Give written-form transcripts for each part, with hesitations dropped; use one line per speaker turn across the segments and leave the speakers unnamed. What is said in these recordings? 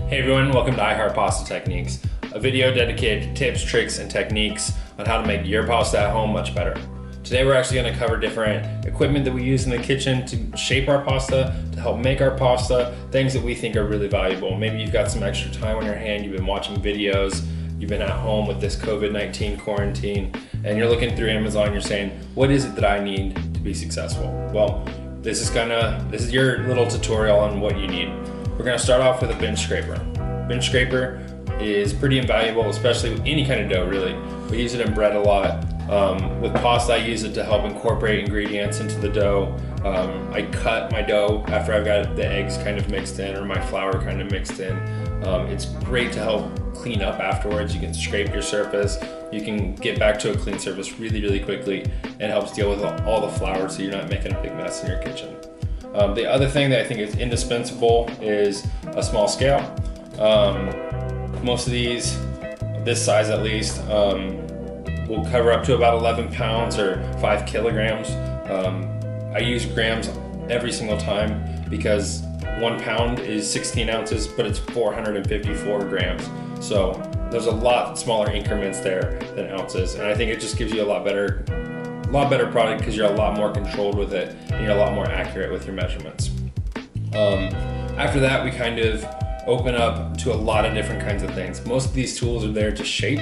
Hey everyone, welcome to iHeart Pasta Techniques, a video dedicated to tips, tricks, and techniques on how to make your pasta at home much better. Today we're actually going to cover different equipment that we use in the kitchen to shape our pasta, to help make our pasta, things that we think are really valuable. Maybe you've got some extra time on your hand, you've been watching videos, you've been at home with this COVID-19 quarantine, and you're looking through Amazon, you're saying, what is it that I need to be successful? Well, this is your little tutorial on what you need. We're going to start off with a bench scraper. Bench scraper is pretty invaluable, especially with any kind of dough, really. We use it in bread a lot. With pasta, I use it to help incorporate ingredients into the dough. I cut my dough after I've got the eggs kind of mixed in or my flour kind of mixed in. It's great to help clean up afterwards. You can scrape your surface. You can get back to a clean surface really, really quickly, and it helps deal with all the flour so you're not making a big mess in your kitchen. The other thing that I think is indispensable is a small scale. Most of these, this size at least, will cover up to about 11 pounds or 5 kilograms. I use grams every single time because 1 pound is 16 ounces, but it's 454 grams. So there's a lot smaller increments there than ounces, and I think it just gives you a lot better product because you're a lot more controlled with it and you're a lot more accurate with your measurements. After that, we kind of open up to a lot of different kinds of things. Most of these tools are there to shape.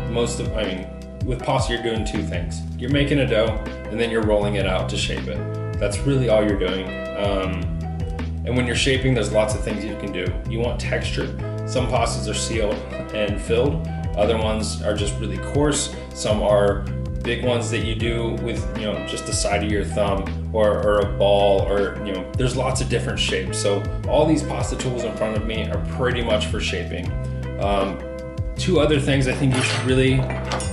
With pasta, you're doing two things. You're making a dough and then you're rolling it out to shape it. That's really all you're doing. And when you're shaping, there's lots of things you can do. You want texture. Some pastas are sealed and filled. Other ones are just really coarse. Some are big ones that you do with just the side of your thumb or a ball, or there's lots of different shapes. So all these pasta tools in front of me are pretty much for shaping. Two other things I think you should really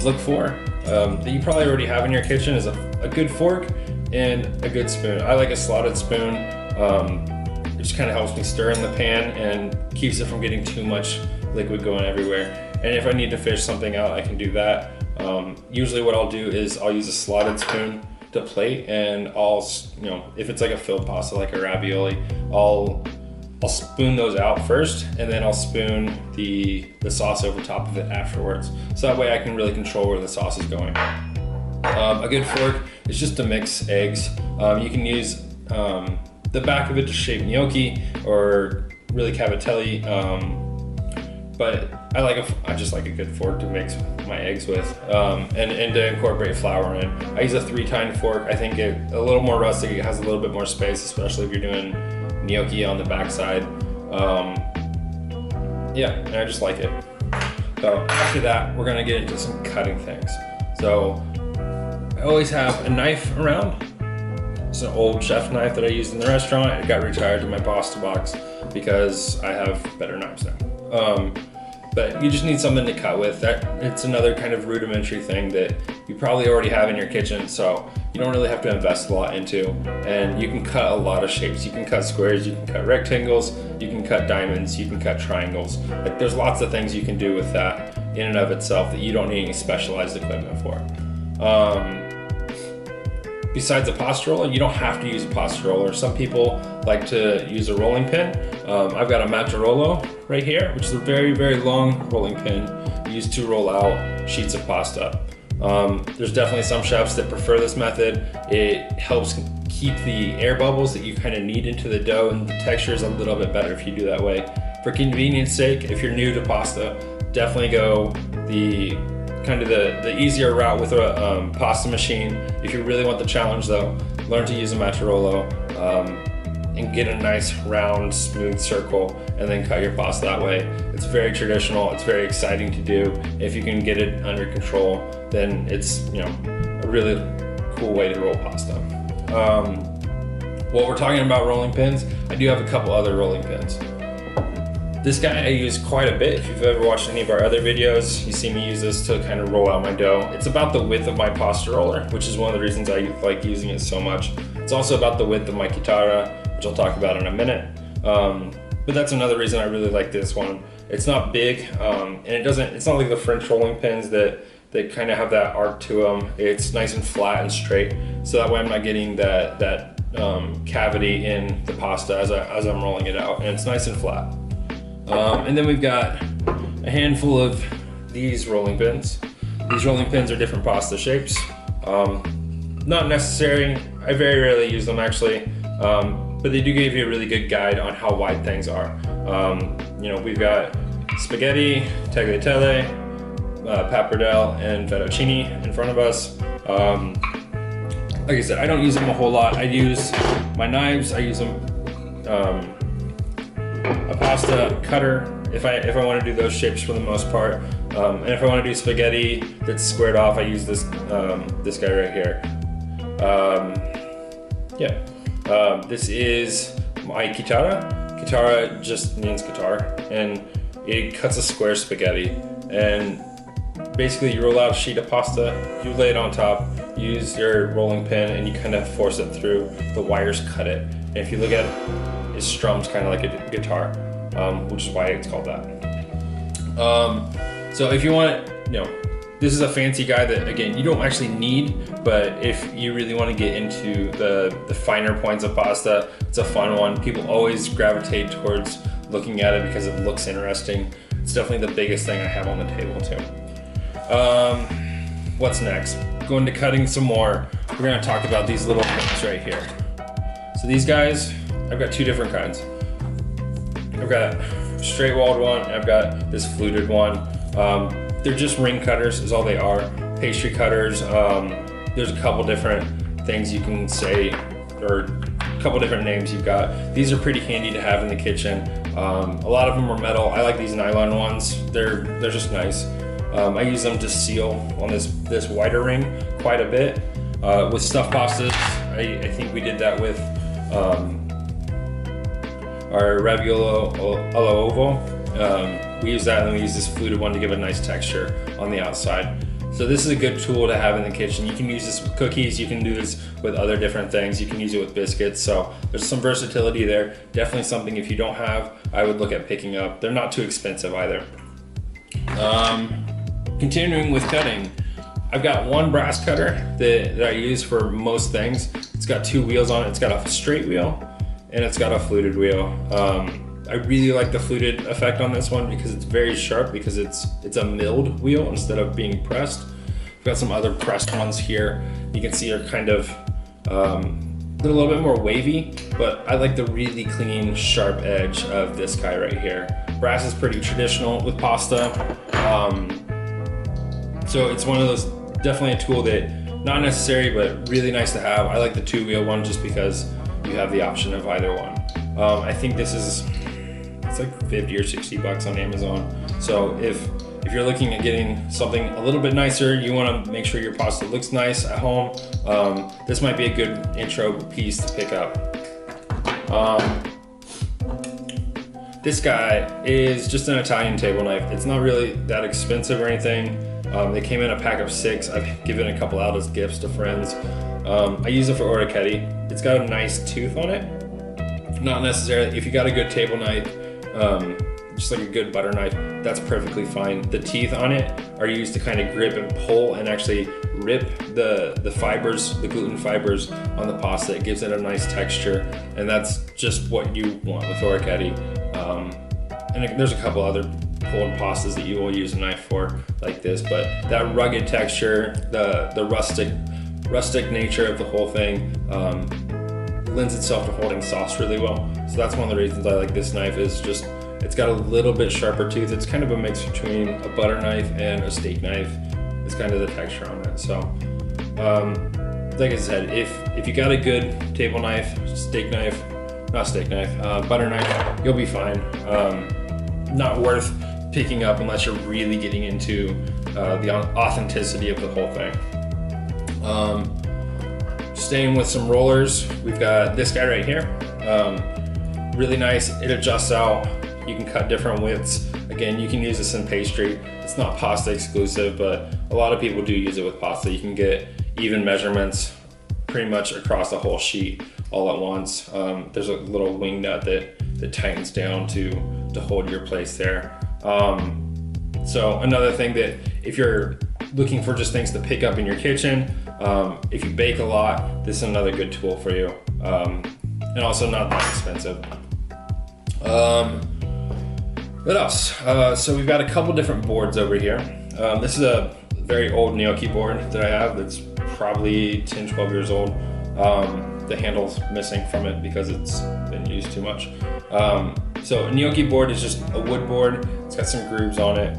look for that you probably already have in your kitchen is a good fork and a good spoon. I like a slotted spoon. It just kind of helps me stir in the pan and keeps it from getting too much liquid going everywhere. And if I need to fish something out, I can do that. Usually what I'll do is I'll use a slotted spoon to plate, and if it's like a filled pasta like a ravioli, I'll spoon those out first, and then I'll spoon the sauce over top of it afterwards. So that way I can really control where the sauce is going. A good fork is just to mix eggs. You can use the back of it to shape gnocchi or really cavatelli, but I just like a good fork to mix my eggs with, and to incorporate flour in. I use a 3-tine fork. I think it a little more rustic. It has a little bit more space, especially if you're doing gnocchi on the backside. And I just like it. So after that, we're gonna get into some cutting things. So I always have a knife around. It's an old chef knife that I used in the restaurant. It got retired to my pasta box because I have better knives now. But you just need something to cut with. It's another kind of rudimentary thing that you probably already have in your kitchen, so you don't really have to invest a lot into. And you can cut a lot of shapes. You can cut squares, you can cut rectangles, you can cut diamonds, you can cut triangles. There's lots of things you can do with that in and of itself that you don't need any specialized equipment for. Besides a pasta roller, you don't have to use a pasta roller. Some people like to use a rolling pin. I've got a Mattarello right here, which is a very, very long rolling pin used to roll out sheets of pasta. There's definitely some chefs that prefer this method. It helps keep the air bubbles that you kind of need into the dough, and the texture is a little bit better if you do that way. For convenience sake, if you're new to pasta, definitely go the easier route with a pasta machine. If you really want the challenge though, learn to use a Mattarello and get a nice round smooth circle and then cut your pasta that way. It's very traditional, it's very exciting to do. If you can get it under control, then it's a really cool way to roll pasta. While we're talking about rolling pins, I do have a couple other rolling pins. This guy I use quite a bit. If you've ever watched any of our other videos, you see me use this to kind of roll out my dough. It's about the width of my pasta roller, which is one of the reasons I like using it so much. It's also about the width of my Chitarra, which I'll talk about in a minute. But that's another reason I really like this one. It's not big, and it's not like the French rolling pins that kind of have that arc to them. It's nice and flat and straight, so that way I'm not getting that cavity in the pasta as I'm rolling it out, and it's nice and flat. And then we've got a handful of these rolling pins. These rolling pins are different pasta shapes. Not necessary, I very rarely use them actually, but they do give you a really good guide on how wide things are. You know, we've got spaghetti, tagliatelle, pappardelle, and fettuccine in front of us. Like I said, I don't use them a whole lot. I use my knives, I use them, a pasta cutter if I want to do those shapes for the most part. And if I want to do spaghetti that's squared off, I use this this guy right here. This is my Chitarra. Chitarra just means guitar, and it cuts a square spaghetti. And basically you roll out a sheet of pasta, you lay it on top, use your rolling pin, and you kind of force it through. The wires cut it. And if you look at it, it strums kind of like a guitar, which is why it's called that. So if you want, you know, this is a fancy guy that, again, you don't actually need, but if you really want to get into the finer points of pasta, it's a fun one. People always gravitate towards looking at it because it looks interesting. It's definitely the biggest thing I have on the table too. What's next? Going to cutting some more. We're gonna talk about these little things right here. So these guys, I've got two different kinds. I've got a straight walled one, and I've got this fluted one. They're just ring cutters is all they are. Pastry cutters. There's a couple different things you can say, or a couple different names you've got. These are pretty handy to have in the kitchen. A lot of them are metal. I like these nylon ones. They're just nice. I use them to seal on this wider ring quite a bit. With stuffed pastas, I think we did that with our Ravioli Ovo. We use that, and we use this fluted one to give a nice texture on the outside. So this is a good tool to have in the kitchen. You can use this with cookies, you can do this with other different things, you can use it with biscuits, so there's some versatility there. Definitely something, if you don't have, I would look at picking up. They're not too expensive either. Continuing with cutting, I've got one brass cutter that I use for most things. It's got two wheels on it. It's got a straight wheel and it's got a fluted wheel. I really like the fluted effect on this one because it's very sharp, because it's a milled wheel instead of being pressed. I've got some other pressed ones here. You can see they're kind of they're a little bit more wavy, but I like the really clean, sharp edge of this guy right here. Brass is pretty traditional with pasta. So it's one of those, definitely a tool that, not necessary, but really nice to have. I like the two wheel one just because you have the option of either one. I think this is, it's like 50 or 60 bucks on Amazon. So if you're looking at getting something a little bit nicer, you want to make sure your pasta looks nice at home, this might be a good intro piece to pick up. This guy is just an Italian table knife. It's not really that expensive or anything. They came in a pack of 6. I've given a couple out as gifts to friends. I use it for orecchiette. It's got a nice tooth on it. Not necessarily, if you got a good table knife, just like a good butter knife, that's perfectly fine. The teeth on it are used to kind of grip and pull and actually rip the fibers, the gluten fibers on the pasta. It gives it a nice texture, and that's just what you want with orecchiette. And there's a couple other pulled pastas that you will use a knife for like this, but that rugged texture, the rustic nature of the whole thing lends itself to holding sauce really well. So that's one of the reasons I like this knife, is just it's got a little bit sharper tooth. It's kind of a mix between a butter knife and a steak knife. It's kind of the texture on it. So like I said, if you got a good table knife, butter knife, you'll be fine. Not worth picking up unless you're really getting into the authenticity of the whole thing. Staying with some rollers, we've got this guy right here. Really nice, it adjusts out. You can cut different widths. Again, you can use this in pastry. It's not pasta exclusive, but a lot of people do use it with pasta. You can get even measurements pretty much across the whole sheet all at once. There's a little wing nut that tightens down to hold your place there. So another thing that, if you're looking for just things to pick up in your kitchen, if you bake a lot, this is another good tool for you. And also not that expensive. What else? So we've got a couple different boards over here. This is a very old gnocchi board that I have that's probably 10, 12 years old. The handle's missing from it because it's been used too much. So a gnocchi board is just a wood board. It's got some grooves on it.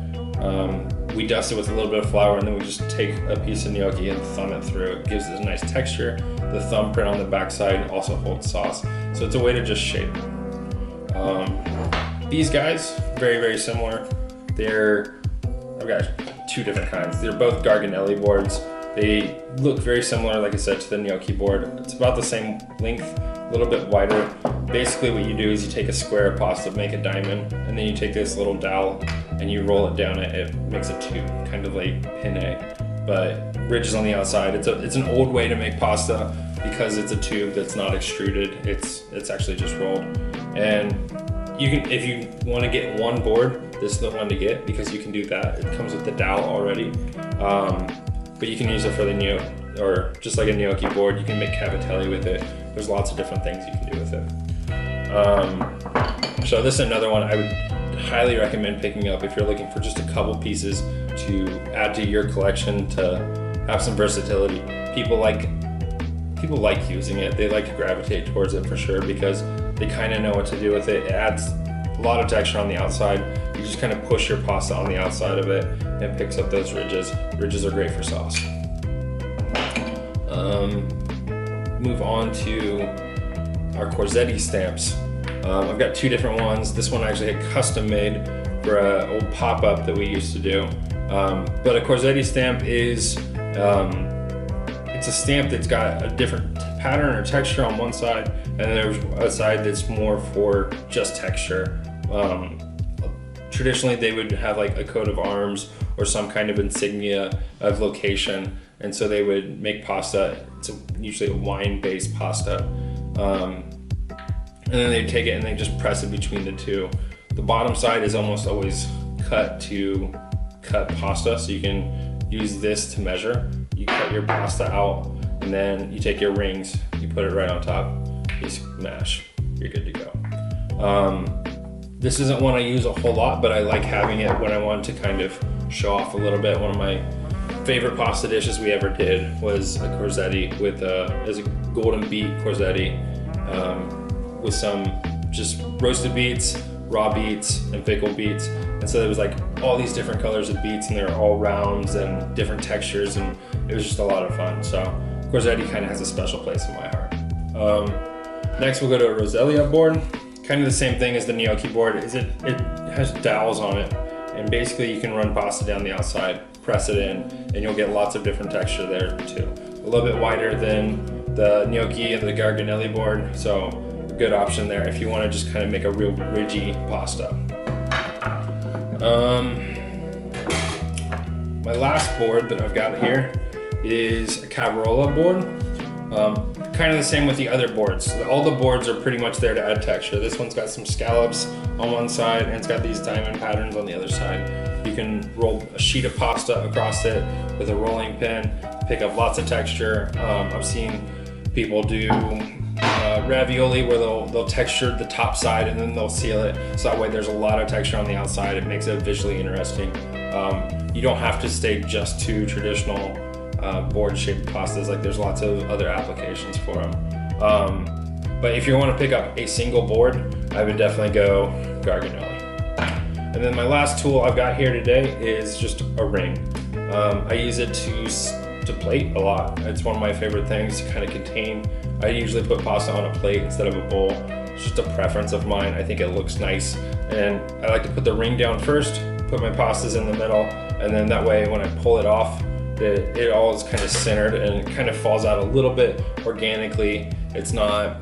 We dust it with a little bit of flour, and then we just take a piece of gnocchi and thumb it through. It gives it a nice texture. The thumbprint on the backside also holds sauce. So it's a way to just shape. These guys, very, very similar. I've got two different kinds. They're both Garganelli boards. They look very similar, like I said, to the gnocchi board. It's about the same length, a little bit wider. Basically what you do is you take a square of pasta, make a diamond, and then you take this little dowel and you roll it down it. It makes a tube, kind of like penne, but ridges on the outside. It's an old way to make pasta because it's a tube that's not extruded. It's actually just rolled. And you can, if you want to get one board, this is the one to get because you can do that. It comes with the dowel already. But you can use it for the gnocchi, or just like a gnocchi board, you can make cavatelli with it. There's lots of different things you can do with it. So this is another one I would highly recommend picking up if you're looking for just a couple pieces to add to your collection to have some versatility. People like using it. They like to gravitate towards it for sure because they kind of know what to do with it. It adds a lot of texture on the outside. You just kind of push your pasta on the outside of it and it picks up those ridges. Ridges are great for sauce. Move on to our Corzetti stamps. I've got two different ones. This one I actually had custom made for an old pop-up that we used to do. But a Corzetti stamp is, it's a stamp that's got a different pattern or texture on one side, and then there's a side that's more for just texture. Traditionally they would have like a coat of arms or some kind of insignia of location, and so they would make pasta. It's usually a wine-based pasta, and then they take it and they just press it between the two. The bottom side is almost always cut pasta, so you can use this to measure. You cut your pasta out, and then you take your rings, you put it right on top, you smash, you're good to go. This isn't one I use a whole lot, but I like having it when I want to kind of show off a little bit. One of my favorite pasta dishes we ever did was a Corzetti with as a golden beet Corzetti with some just roasted beets, raw beets, and pickled beets. And so there was like all these different colors of beets, and they're all rounds and different textures, and it was just a lot of fun. So Corzetti kind of has a special place in my heart. Next we'll go to a Rosilli board. Kind of the same thing as the gnocchi board. It has dowels on it, and basically you can run pasta down the outside, press it in, and you'll get lots of different texture there too. A little bit wider than the gnocchi and the Garganelli board, so a good option there if you want to just kind of make a real ridgy pasta. My last board that I've got here is a Cavarola board. Kind of the same with the other boards. All the boards are pretty much there to add texture. This one's got some scallops on one side, and it's got these diamond patterns on the other side. You can roll a sheet of pasta across it with a rolling pin, pick up lots of texture. I've seen people do ravioli where they'll texture the top side and then they'll seal it, so that way there's a lot of texture on the outside. It makes it visually interesting. You don't have to stay just to traditional board-shaped pastas. Like, there's lots of other applications for them. But if you want to pick up a single board, I would definitely go Garganelli. And then my last tool I've got here today is just a ring. I use it to plate a lot. It's one of my favorite things to kind of contain. I usually put pasta on a plate instead of a bowl. It's just a preference of mine. I think it looks nice, and I like to put the ring down first, put my pastas in the middle, and then that way when I pull it off, it all is kind of centered and it kind of falls out a little bit organically. It's not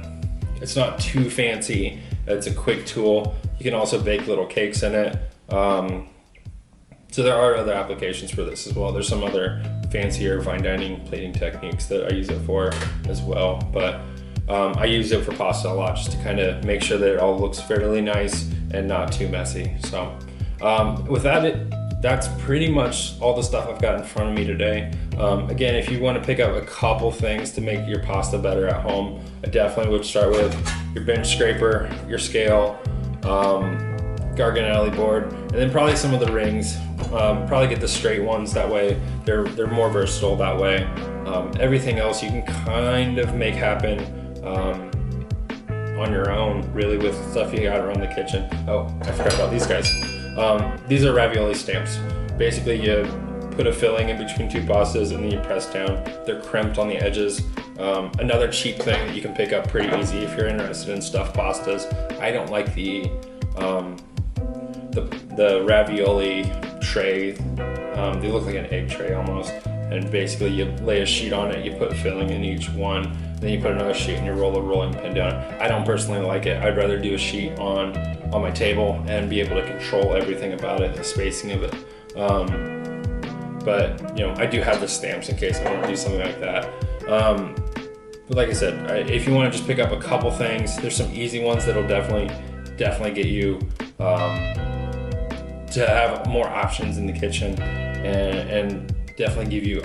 too fancy. It's a quick tool. You can also bake little cakes in it. So there are other applications for this as well. There's some other fancier fine dining plating techniques that I use it for as well. But I use it for pasta a lot, just to kind of make sure that it all looks fairly nice and not too messy. So with that, that's pretty much all the stuff I've got in front of me today. Again, if you want to pick up a couple things to make your pasta better at home, I definitely would start with your bench scraper, your scale, Garganelli board, and then probably some of the rings. Probably get the straight ones, that way they're more versatile that way. Everything else you can kind of make happen on your own, really, with stuff you got around the kitchen. Oh, I forgot about these guys. These are ravioli stamps. Basically, you put a filling in between two pastas and then you press down. They're crimped on the edges. Another cheap thing that you can pick up pretty easy if you're interested in stuffed pastas. I don't like the ravioli tray. They look like an egg tray almost. And basically you lay a sheet on it, you put filling in each one, then you put another sheet and you roll a rolling pin down. I don't personally like it. I'd rather do a sheet on my table and be able to control everything about it, the spacing of it. But I do have the stamps in case I want to do something like that. But like I said, if you want to just pick up a couple things, there's some easy ones that'll definitely get you to have more options in the kitchen and definitely give you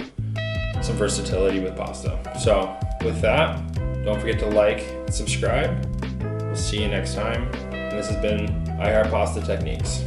some versatility with pasta. So with that, don't forget to like and subscribe. We'll see you next time. And this has been IR Pasta Techniques.